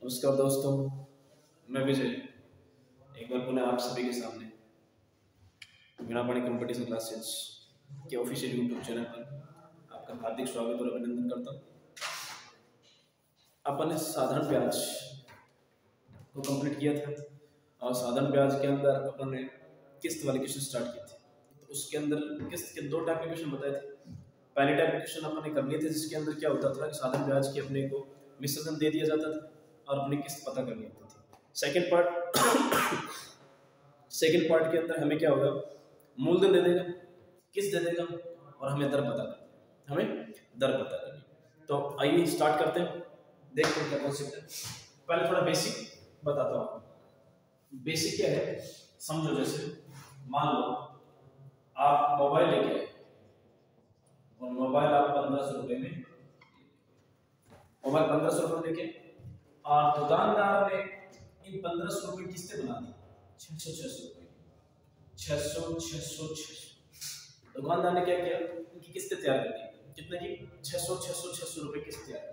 नमस्कार दोस्तों, मैं विजय एक बार पुनः आप सभी के सामने वीणापाणी कंपटीशन क्लासेस के ऑफिशियल यूट्यूब चैनल पर आपका हार्दिक स्वागत और अभिनंदन करता हूँ। अपन ने साधारण ब्याज को कंप्लीट किया था और साधारण ब्याज के अंदर अपन ने किस्त वाले क्वेश्चन स्टार्ट किए थे। तो उसके अंदर किस्त के दो टाइप के क्वेश्चन बताए थे। पहले टाइप के क्वेश्चन अपन ने कर लिए थे जिसके अंदर क्या होता था कि साधारण ब्याज के अपने को मिश्रण दे दिया जाता था और अपनी किस्त पता करनी होती थी। सेकंड पार्ट के अंदर हमें क्या होगा, मूलधन दे देगा, किस्त दे देगा और हमें दर पता करनी। तो आइए स्टार्ट करते हैं, देखते हैं क्या कॉन्सेप्ट है। पहले थोड़ा बेसिक बताता हूँ। बेसिक क्या है समझो। जैसे मान लो आप मोबाइल लेके आए और मोबाइल आप 1500 रुपए में लेके और दुकानदार ने इन 1500 रुपए किस्तें बना दी 600 रुपए, 600। दुकानदार ने क्या किया, इनकी किस्तें तैयार कर दी। कितने की? 600 रुपए किस्त तैयार।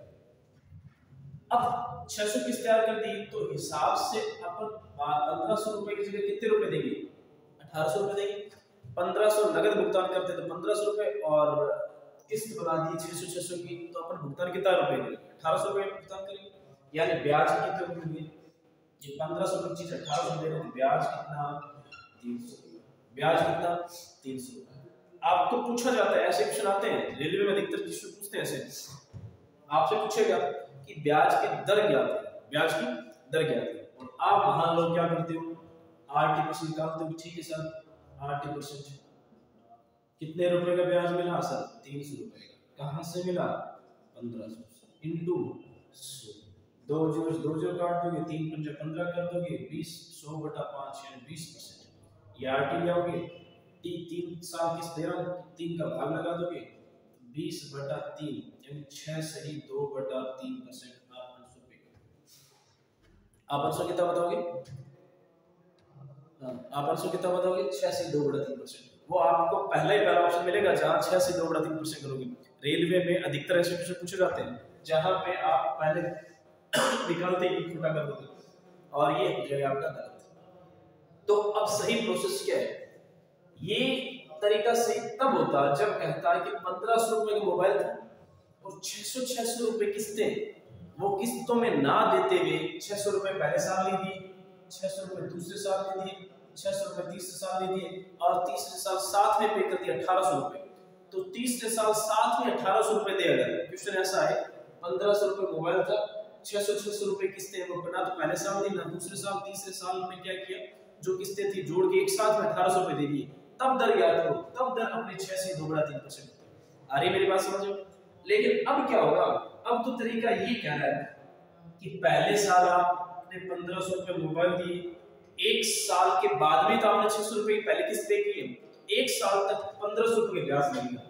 अब 600 किस्त तैयार कर दी तो हिसाब से अपन 1500 रुपए की जगह कितने रुपए देंगे? 1800 रुपए देंगे। 1500 नगद भुगतान करते तो 1500 रुपए और किस्त बना दी 600 की, तो अपन भुगतान कितना रुपए करेंगे? 1800 रुपए भुगतान करेंगे। यानी ब्याज कितने रुपए देंगे? ये 1500 की चीज 1800 दे रहे हैं, ब्याज कितना? 300। ब्याज कितना? 300। आपको पूछा जाता है, ऐसे क्वेश्चन आते हैं रेलवे में अधिकतर क्वेश्चन पूछते हैं ऐसे। आपसे पूछेगा कि ब्याज की दर क्या है, ब्याज की दर क्या है, और आप मान लो क्या करते हो, RT% निकालते हो। ठीक है सर, RT% कितने रुपए का ब्याज मिला सर? 300 रुपए का। कहां से मिला? 1500 इंटू 100। 2 0 काट दोगे, 3 पंजे 15 कर दोगे, 20 100/5 यानी 20%। ये RT आओगे, 3 साल किस दे रहा हूं, 3 का भाग लगा दोगे, 20/3 यानी 6 सही 2/3% आप आंसर पे। आप आंसर कितना बताओगे? आप आंसर कितना बताओगे? 6 से 2/3%। वो आपको पहला ऑप्शन मिलेगा जहां 6 से 2/3% करोगे। रेलवे में अधिकतर ऐसे क्वेश्चन पूछे जाते हैं जहां पे आप पहले निकालते ही छोटा कर दोगे और ये हो जाएगा आपका गलत। तो अब सही प्रोसेस क्या है? ये तरीका सही तब होता है जब कहता है कि 1500 रुपए का मोबाइल था और 600 रुपए किस्तें, वो किस्तों में ना देते हुए 600 रुपए पहले साल ले दिए, 600 रुपए दूसरे साल ले दिए, 600 रुपए तीसरे साल ले दिए और तीसरे साल साथ में पे कर दिया 1800 रुपए। तो तीसरे साल साथ में 1800 रुपए दे। अगर क्वेश्चन ऐसा है 1500 रुपए मोबाइल था, 600 रुपए किस्तें, वो ना तो पहले साल दी ना दूसरे साल, तीसरे साल में क्या किया, जो किस्तें थी जोड़ के एक साथ में 1800 रुपए दे दिए। तब दर याद करो, तब दर अपने 6 से 2/3%। आ रही मेरी बात समझो? लेकिन अब क्या होगा, अब तो तरीका ये कह रहा है कि पहले साल आपने 1500 रुपए मोबाइल दिए, एक साल के बाद में तो आपने 600 रुपए की पहले किस्त पे की है, एक साल तक 1500 रुपए ब्याज लगेगा।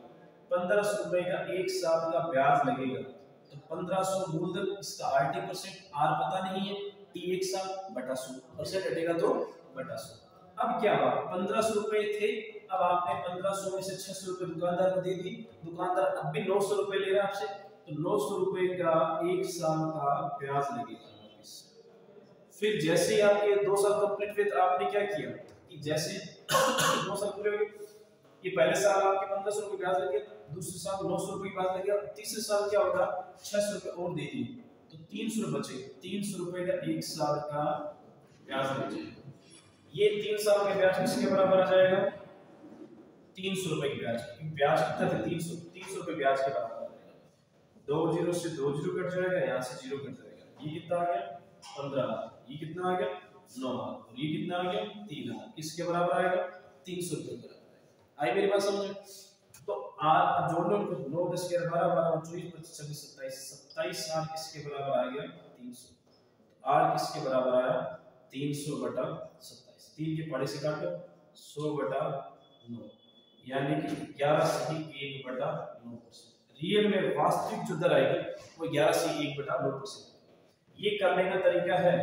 1500 रुपए का एक साल का ब्याज लगेगा। तो 1500 मूलधन, इसका RT%, R पता नहीं है, T एक साल बटा 100%, हटेगा तो बटा 100। अब क्या हुआ, 1500 रुपए थे, अब आपने 1500 में से 600 रुपए दुकानदार को दे दी। दुकानदार अब भी 900 रुपए ले रहा है आपसे, तो 900 रुपए का एक साल का ब्याज लगेगा। फिर जैसे ही आपके 2 साल कंप्लीट हुए, आपने क्या किया कि जैसे 2 साल पूरे हुए, ये पहले साल आपके 1500 रुपए ब्याज लगे, दूसरे साल 900 रुपए ब्याज लगे, तीसरे साल क्या होगा, 600 रुपए और दे दिए, तो 300 बचे। 300 रुपए का एक साल का ब्याज बचे। ये 3 साल के ब्याज किसके बराबर आ जाएगा? 300 रुपए की ब्याज। ब्याज कितना था? 300 रुपए ब्याज के बराबर आ जाएगा। 2 0 से 2 0 कट जाएगा, यहाँ से 0 कट जाएगा। ये कितना आ गया? 15,000। ये कितना आ गया? 9,000। और ये कितना आ गया? 3,000। किसके बराबर आएगा? 300 रुपए के बराबर आएगा। आई मेरी बात समझे? तो आप जोड़ लो, 9 10 11 12 12 24 25 26 27 साल किसके बराबर आ गया? 300। तो R किसके बराबर आया? 300/27। 3 के पड़े से काटो, 100/9 यानी कि 11 सही 1/9%। रियल में वास्तविक जो दर आएगी वो 11 से 1/9%। ये करने का तरीका है,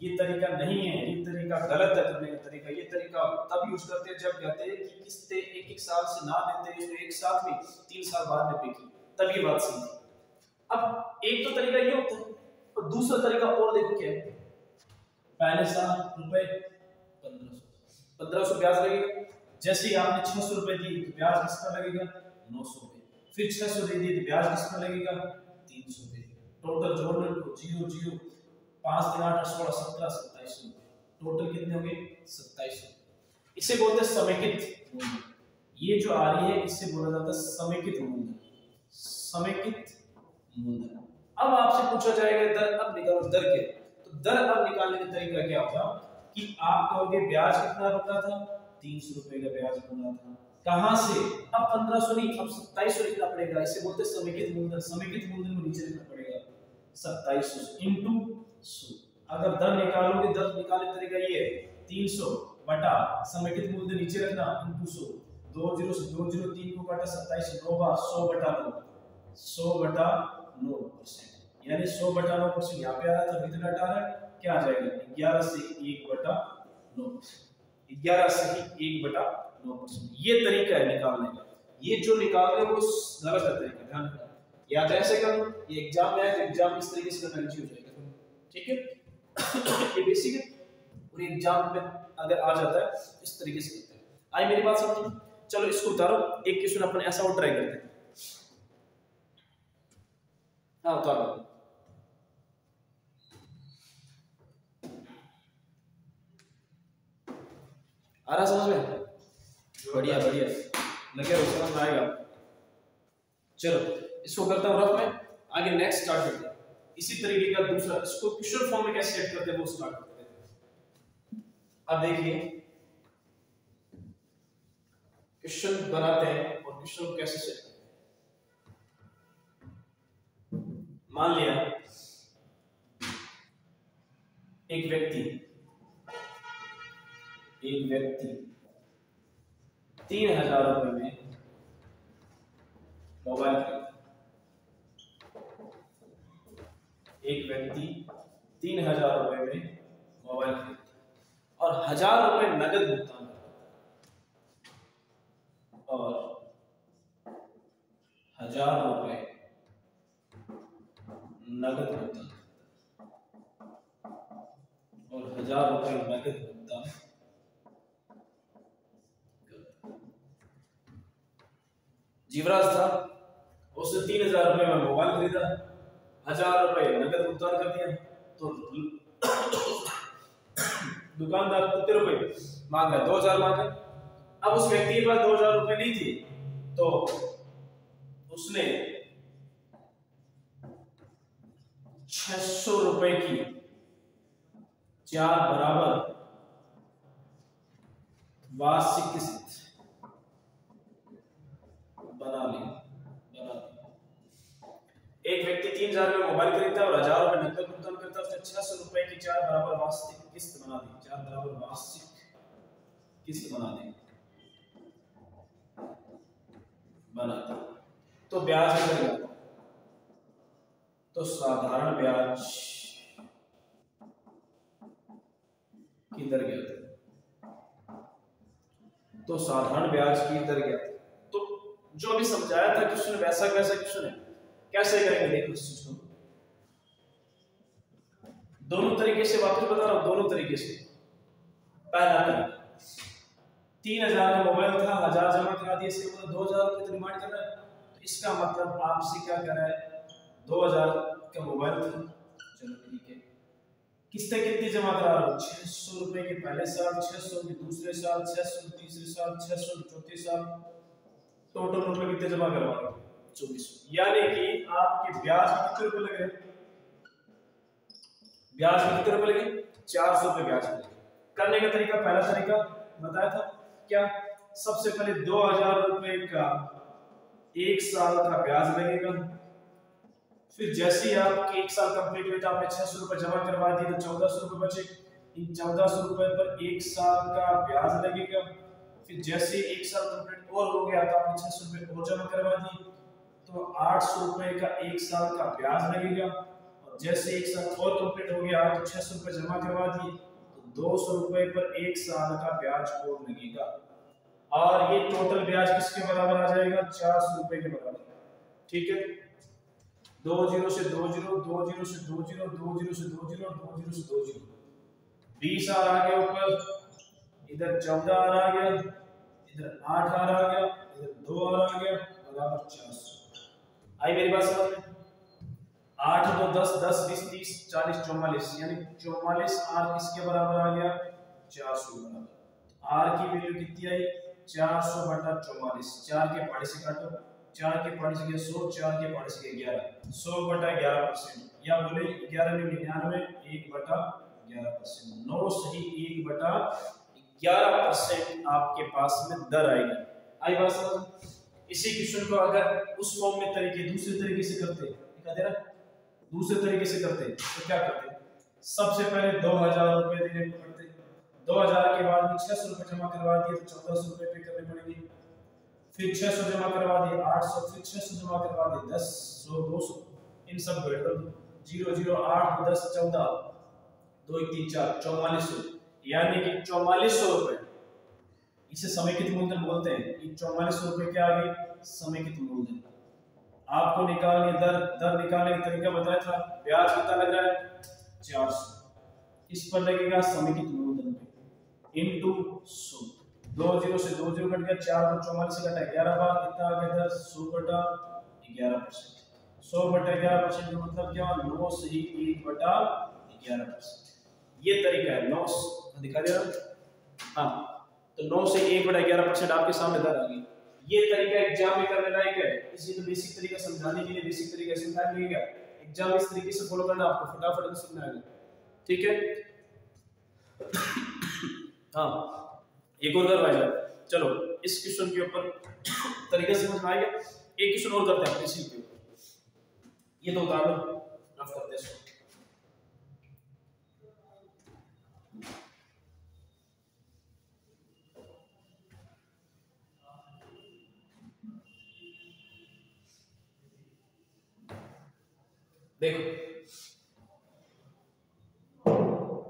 ये तरीका नहीं है, ये तरीका गलत है करने का तरीका। ये तरीका तब यूज करते हैं जब कहते हैं कि किस्तें एक एक साल से ना देते हैं, एक साथ में 3 साल बाद में पे की, तब ये बात सही है। अब एक तो तरीका ये होता है और दूसरा तरीका और देखो क्या है। पहले साल रुपए 1500 ब्याज लगेगा। जैसे ही आपने 600 रुपए दिए तो ब्याज किस पर लगेगा 900 रुपए, फिर 600 दे दिए तो ब्याज किस पर लगेगा 300 रुपए। टोटल जोड़ने को 0 0 5 3 8 16 17 27 रुपए, टोटल कितने हो गए 27 रुपए। इसे बोलते हैं समेकित मूलधन। ये जो आ रही है इससे बोला जाता है समेकित मूलधन, समेकित मूलधन। अब आपसे पूछा जाएगा दर अब निकालो दर के, तो दर अब निकालने का तरीका क्या होगा कि आप कहोगे ब्याज कितना बना था 300 रुपए का ब्याज बना था, कहां से अब 1500 नहीं अब 2700 लिखना पड़ेगा। इसे बोलते हैं समेकित मूलधन। समेकित मूलधन को नीचे लिखना पड़ेगा 2700 इनटू 100। अगर दर निकालोगे, दर निकालने का तरीका ये है 300 बटा समेकित मूलधन नीचे रखना इनटू 100, 2 0 से 2 0 3 को काटा 27 9 बार 100 बटा 9, 100 बटा 9%, यानी 100 बटा 9% यहाँ पे आ रहा था, कितना हटा रहा है क्या आ जाएगा 11 से 1 बटा 9%, 11 से ही 1 बटा 9%। ये तरीका है निकालने का। ये जो निकाल रहे हो वो गलत है तरीका, ध्यान रखना। या तो ऐसे करो, ये एग्जाम में है तो एग्जाम इस तरीके से करना हो जाएगा, ठीक है। ये बेसिक है और एग्जाम में अगर आ जाता है इस तरीके से करते हैं। आई मेरी बात समझ? चलो इसको उतारो, एक क्वेश्चन अपन ऐसा और ट्राई करते हैं। हाँ उतारो। आ रहा समझ में? बढ़िया बढ़िया, लगे रहो, समझ में आएगा। चलो इसको करता हूँ रफ में, आगे नेक्स्ट स्टार्ट करते हैं। इसी तरीके का दूसरा, इसको क्वेश्चन फॉर्म में कैसे सेट करते हैं वो स्टार्ट करते हैं। अब देखिए क्वेश्चन बनाते हैं और क्वेश्चन को कैसे सेट करते हैं। मान लिया एक व्यक्ति 3000 रुपए में मोबाइल खरीदा। एक व्यक्ति 3000 रुपए में मोबाइल खरीदा और 1000 रुपए नगद भुगतान करता और 1000 रुपए नगद भुगतान और 1000 रुपए नगद भुगतान। जीवराज था, उसने 3000 रुपए में मोबाइल खरीदा, 1000 रुपए नगद भुगतान कर दिया, तो दुकानदार कितने रुपए मांग रहा है 2000 मांग रहा है। अब उस व्यक्ति के पास 2000 रुपए नहीं थे तो उसने 600 रुपए की 4 बराबर वार्षिक किस्त बना ली। एक व्यक्ति 3000 में मोबाइल खरीदता और 1000 रुपए नकद भुगतान करता है, उसने 600 रुपए की 4 बराबर वार्षिक किस्त बना दी। 4 बराबर वार्षिक किस्त बना दी तो ब्याज कितना लगा? तो साधारण ब्याज की दर क्या है? तो साधारण ब्याज की दर क्या है? तो जो अभी समझाया था क्वेश्चन वैसा वैसा क्वेश्चन है। कैसे करेंगे देखो इस चीज को, दोनों तरीके से वापस बता रहा हूं, दोनों तरीके से। पहला तरीका 3000 का मोबाइल था, 1000 जमा करा दिए, इससे मतलब 2000 रुपए तो डिमांड कर रहा है, तो इसका मतलब आपसे क्या कर रहा है 2000 का मोबाइल था, चलो ठीक है। किस्तें कितनी जमा करा रहा हूं 600 रुपए के पहले साल, 600 के दूसरे साल, 600 के तीसरे साल, 600 के चौथे साल, टोटल रुपए कितने जमा करवा रहा हूं 2400। यानी कि आपके ब्याज कितने रुपए लगे? ब्याज कितने रुपए लगे 400 रुपए ब्याज लगे। करने का तरीका, पहला तरीका बताया था क्या, सबसे पहले 2000 रुपए का 1 साल का ब्याज लगेगा, फिर जैसे ही आपके 1 साल कंप्लीट हुए तो आपने 600 रुपए जमा करवा दिए तो 1400 रुपए बचे। इन 1400 रुपए पर 1 साल का ब्याज लगेगा, फिर जैसे 1 साल कंप्लीट और हो गया तो आपने 600 रुपए और जमा करवा दिए तो 800 रुपए का 1 साल का ब्याज लगेगा, और जैसे 1 साल और कंप्लीट हो गया तो 600 रुपए जमा करवा दिए तो 200 रुपए पर 1 साल का ब्याज और लगेगा, और ये टोटल ब्याज किसके बराबर आ जाएगा 400 रुपए के बराबर। ठीक है, दो जीरो से दो जीरो, दो जीरो से दो जीरो, दो जीरो से दो जीरो, दो जीरो से दो जीरो, 20 आर आ गया ऊपर, इधर 14 आर आ गया, इधर 8 आर आ गया, इधर 2 आर आ गया, बराबर 400। आई मेरी बात समझ में? 8 2 10 10 20 30 40 44, यानी 44 आर किसके बराबर आ गया? 400 के बराबर। आर की वैल्यू कितनी आई? 400 बटा 44। 4 के पहाड़े से काटो, 4 के पहाड़े से गया 100, 4 के पहाड़े से गया 11, 100 बटा 11%, या बोले 1199 1 बटा 11%। 9 सही 1 बटा 11% आपके पास में दर आएगी। आई बात समझ? इसी क्वेश्चन को अगर उस फॉर्म में तरीके दूसरे तरीके से करते, दिखा दे रहा, दूसरे तरीके से करते तो क्या करते? सबसे पहले 2000 रुपए देने पड़ते, 2000 के बाद में 600 रुपए जमा करवा दिए तो 1400 रुपए पे करने पड़ेंगे, फिर 600 जमा करवा दिए 800, फिर 600 जमा करवा दिए 10 100 200, इन सब को ऐड कर दो, 0 0 8 10 14 2 1 3 4 4400, यानी कि 4400 रुपए। इसे समेकित मूलधन बोलते हैं। ये 4400 रुपए क्या आ गई? समेकित मूलधन। आपको निकालने दर निकालने का तरीका बताया था, ब्याज कितना लग रहा है? 400, इस पर लगेगा समेकित मूलधन पे इनटू 100, 2 जीरो से 2 जीरो कट गया, 4 और 44 से घटा 11 बार, कितना आ गया? 100 बटा 11%। 100 बटा 11% का मतलब क्या? 9 से ही 1 बटा 11%। ये तरीका है। 9 दिखा दे रहा, हाँ, तो 9 से 1 बटा 11% आपके सामने दर आ गई। ये तरीका एग्जाम में करने लायक है, इसी तो बेसिक तरीका समझाने के लिए बेसिक तरीका समझा दिया। एग्जाम इस तरीके से फॉलो करना, आपको फटाफट समझ में आएगा। ठीक है, हाँ, एक और करवाया जाए। चलो इस क्वेश्चन के ऊपर तरीके से समझ में आएगा। एक क्वेश्चन और करते हैं इसी के ऊपर, ये तो उतार लो, रफ करते हैं। देखो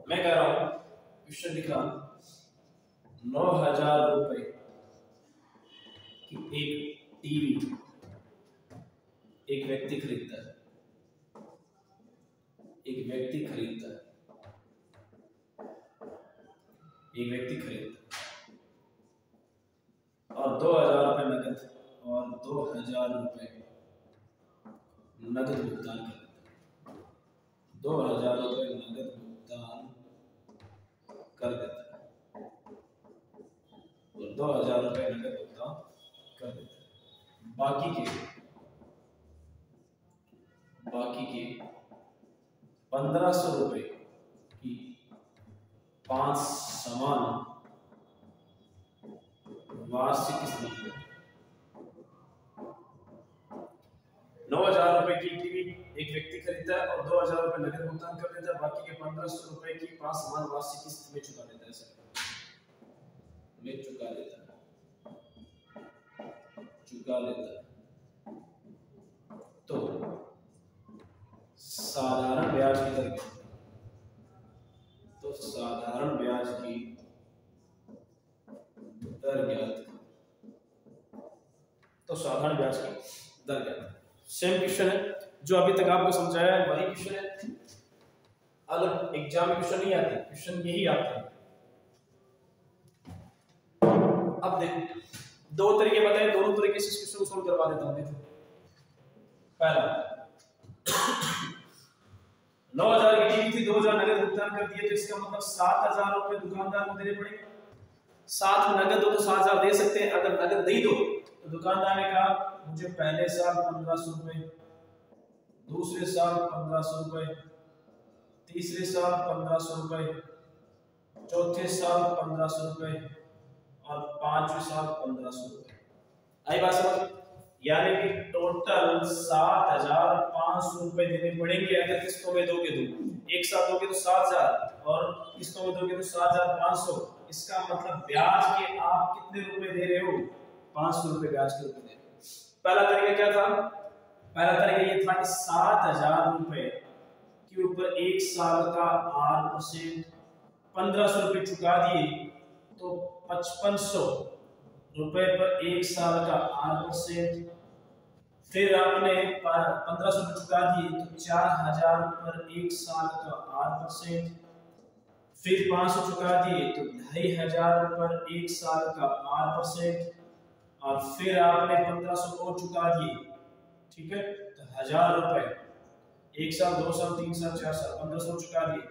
मैं कह रहा हूं, क्वेश्चन लिखा 9000 रुपए की एक टीवी एक व्यक्ति खरीदता है, एक व्यक्ति खरीदता है, एक व्यक्ति खरीदता है और 2000 रुपए नकद और 2000 रुपए नकद भुगतान कर देता है। 2000 रुपए नकद भुगतान कर देता है और 2000 रुपए नकद भुगतान कर देता है। बाकी के 1500 रुपए की 5 समान वार्षिक किस्त, 9000 रुपए की टीवी एक व्यक्ति खरीदता है और 2000 रुपए नकद भुगतान कर देता है, बाकी के 1500 रुपए की 5 समान वार्षिक किस्त में चुका देता है। सर में चुका देता है, तो साधारण ब्याज की दर, तो साधारण ब्याज की दर ज्ञात, तो साधारण ब्याज की दर ज्ञात। सेम क्वेश्चन है जो अभी तक आपको समझाया है, वही क्वेश्चन है, अलग एग्जाम में क्वेश्चन नहीं आते, क्वेश्चन यही आते हैं। अब देखो दो तरीके बताए, दोनों तरीके से क्वेश्चन को सॉल्व करवा देता हूं। देखो पहला 9000 की टीवी थी, 2000 नगद भुगतान कर दिए, तो इसका मतलब 7000 रुपए दुकानदार को देने पड़ेंगे। 7 नगद हो तो 7000 दे सकते हैं, अगर नगद नहीं दो तो दुकानदार ने कहा मुझे पहले साल 1500 रुपए, दूसरे साल 1500 रुपए, तीसरे साल 1500 रुपए, चौथे साल 1500 रुपए और 5वें साल 1500 रुपए। आई बात समझ? यानी कि टोटल 7500 रुपए देने पड़ेंगे अगर किस्तों में दोगे तो। एक साथ दोगे तो 7000 और किस्तों में दोगे तो 7500। इसका मतलब ब्याज के आप कितने रुपए दे रहे हो? 500 रुपए ब्याज के रुपए दे रहे हो। पहला तरीका क्या था? पहला तरीका ये था कि 7000 रुपए के ऊपर एक साल का 8%, 1500 रुपए चुका दिए तो 5500 रुपए पर एक साल का 8%, फिर आपने 1500 चुका दिए तो 4000 पर 1 साल का 8%। फिर 500 चुका दिए तो 2500 पर 1 साल का 8%। और फिर आपने 1500 और चुका दिए, ठीक है, तो 1000 रुपए 1 साल 2 साल 3 साल 4 साल 1500 चुका दिए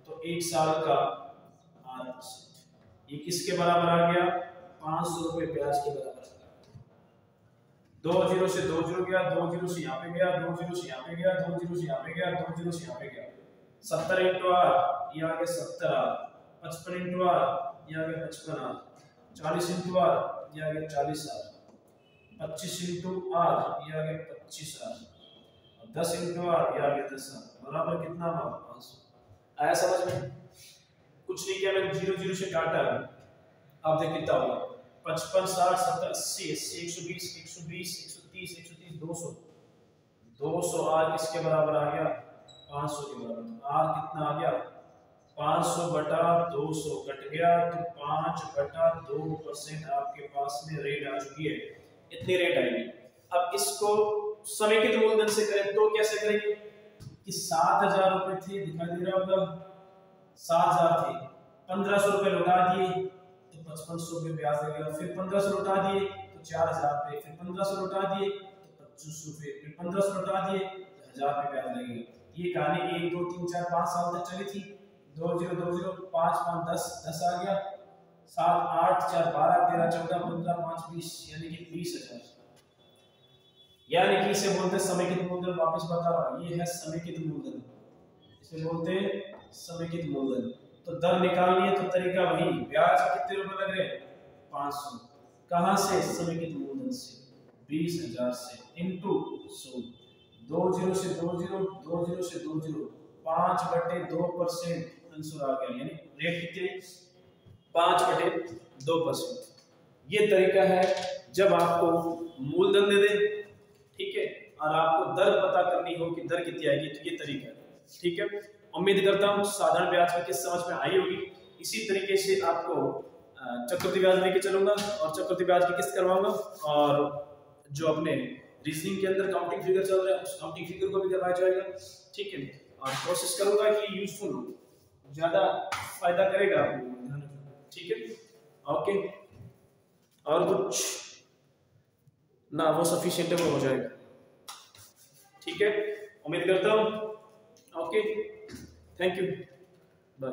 तो 1 साल का 8%। ये किसके बराबर आ गया? 500 रुपए ब्याज के बराबर। 2 जीरो से 2 जीरो गया, 2 जीरो से यहाँ पे गया, 2 जीरो से यहाँ पे गया, 2 जीरो से यहाँ पे गया, 2 जीरो से यहाँ पे गया। 70 इंटू आर ये आ गया 70 आर, 55 इंटू आर ये आ गया 55 आर, 40 इंटू आर ये आ गया 40 आर, 25 इंटू आर ये आ गया 25 आर, 10 इंटू आर ये आ गया 10 आर, बराबर कितना हुआ? 500। आया समझ में? कुछ नहीं किया, मैंने जीरो जीरो से काटा है। अब देख कितना होगा? 55 60 70 80 80 120 120 130 130 200 200 आर किसके बराबर आ गया? 500 के बराबर। आर कितना आ गया? 500 बटा 200 कट गया तो 5/2% आपके पास में रेट आ चुकी है। इतनी रेट आएगी। अब इसको समेकित मूलधन से करें तो कैसे करेंगे कि 7000 रुपए थे, दिखाई दे रहा होगा 7000 थे, 1500 रुपए लौटा दिए तो 5500 पे ब्याज लगेगा, फिर 1500 लौटा दिए तो 4000 पे, फिर 1500 लौटा दिए तो 2500 पे, फिर 1500 लौटा दिए तो 1000 पे ब्याज लगेगा। ये कहानी 1 2 3 4 5 साल तक चली थी। 2 0 2 0 5 5 10 10 आ गया, 7 8 4 12 13 14 15 5 20 यानी कि 20000। यानी कि इसे बोलते हैं समेकित मूलधन। वापस बता रहा हूं, ये है समेकित मूलधन, इसे बोलते हैं समेकित मूलधन। तो दर निकालनी है तो तरीका वही, ब्याज कितने रुपए लग रहे हैं? 500। कहां से? समेकित मूलधन से, 20000 से इनटू 100। 2 0 से 2 0 2 0 से 2 0 5/2% आंसर आ गया, यानी रेट कितने? 5/2%। ये तरीका है जब आपको मूलधन दे दे, ठीक है, और आपको दर पता करनी हो कि दर कितनी आएगी, तो ये तरीका है। ठीक है, उम्मीद करता हूँ साधारण ब्याज की किस्त समझ में आई होगी। इसी तरीके से आपको चक्रवृद्धि ब्याज लेके चलूंगा और चक्रवृद्धि ब्याज की किस्त करवाऊंगा, और जो अपने रीजनिंग के अंदर काउंटिंग फिगर चल रहा है उस काउंटिंग फिगर को भी करवाया जाएगा। ठीक है, और कोशिश करूंगा कि यूजफुल हो, ज्यादा फायदा करेगा आपको। ठीक है, ओके, और कुछ ना, वो सफिशिएंट है, वो हो जाएगा। ठीक है, उम्मीद करता हूँ। Okay, thank you, bye.